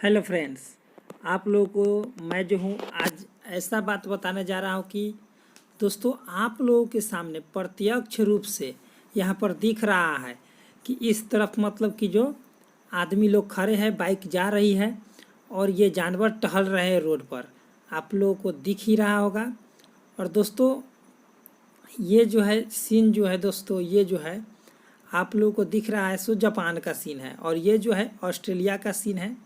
Hello friends, आप लोगों को मैं जो हूँ आज ऐसा बात बताने जा रहा हूँ कि दोस्तों आप लोगों के सामने प्रत्यक्ष रूप से यहाँ पर दिख रहा है कि इस तरफ मतलब कि जो आदमी लोग खड़े हैं, बाइक जा रही है और ये जानवर टहल रहे हैं रोड पर। आप लोगों को दिख ही रहा होगा। और दोस्तों ये जो है सीन जो है दोस्तों, ये जो है आप लोगों को दिख रहा है सो जापान का सीन है और ये जो है ऑस्ट्रेलिया का सीन है।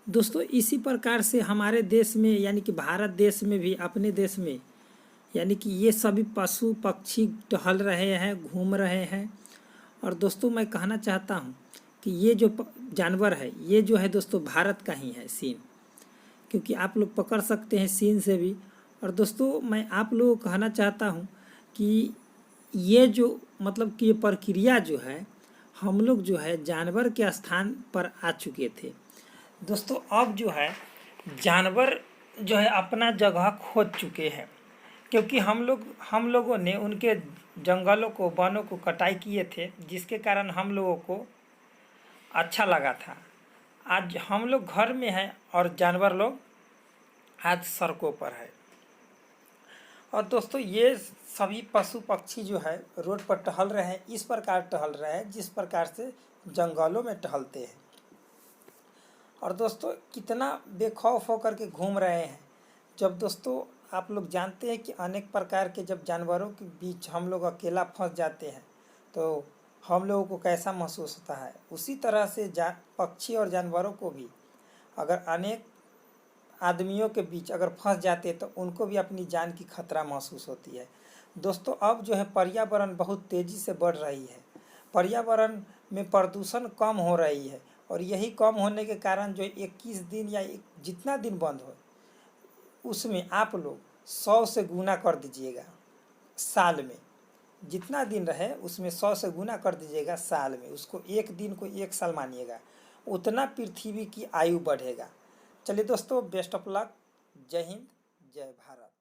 दोस्तों इसी प्रकार से हमारे देश में यानी कि भारत देश में भी, अपने देश में यानी कि ये सभी पशु पक्षी टहल रहे हैं, घूम रहे हैं। और दोस्तों मैं कहना चाहता हूँ कि ये जो जानवर है ये जो है दोस्तों भारत का ही है सीन, क्योंकि आप लोग पकड़ सकते हैं सीन से भी। और दोस्तों मैं आप लोगों को कहना चाहता हूँ कि ये जो मतलब कि ये प्रक्रिया जो है, हम लोग जो है जानवर के स्थान पर आ चुके थे दोस्तों। अब जो है जानवर जो है अपना जगह खोज चुके हैं, क्योंकि हम लोगों ने उनके जंगलों को, वनों को कटाई किए थे, जिसके कारण हम लोगों को अच्छा लगा था। आज हम लोग घर में हैं और जानवर लोग आज सड़कों पर है। और दोस्तों ये सभी पशु पक्षी जो है रोड पर टहल रहे हैं, इस प्रकार टहल रहे हैं जिस प्रकार से जंगलों में टहलते हैं। और दोस्तों कितना बेखौफ होकर के घूम रहे हैं। जब दोस्तों आप लोग जानते हैं कि अनेक प्रकार के जब जानवरों के बीच हम लोग अकेला फंस जाते हैं तो हम लोगों को कैसा महसूस होता है, उसी तरह से पक्षी और जानवरों को भी अगर अनेक आदमियों के बीच अगर फंस जाते तो उनको भी अपनी जान की खतरा महसूस होती है। दोस्तों अब जो है पर्यावरण बहुत तेज़ी से बढ़ रही है, पर्यावरण में प्रदूषण कम हो रही है और यही कम होने के कारण जो 21 दिन या जितना दिन बंद हो उसमें आप लोग 100 से गुना कर दीजिएगा साल में। जितना दिन रहे उसमें 100 से गुना कर दीजिएगा साल में, उसको एक दिन को 1 साल मानिएगा, उतना पृथ्वी की आयु बढ़ेगा। चलिए दोस्तों, बेस्ट ऑफ लक। जय हिंद, जय भारत।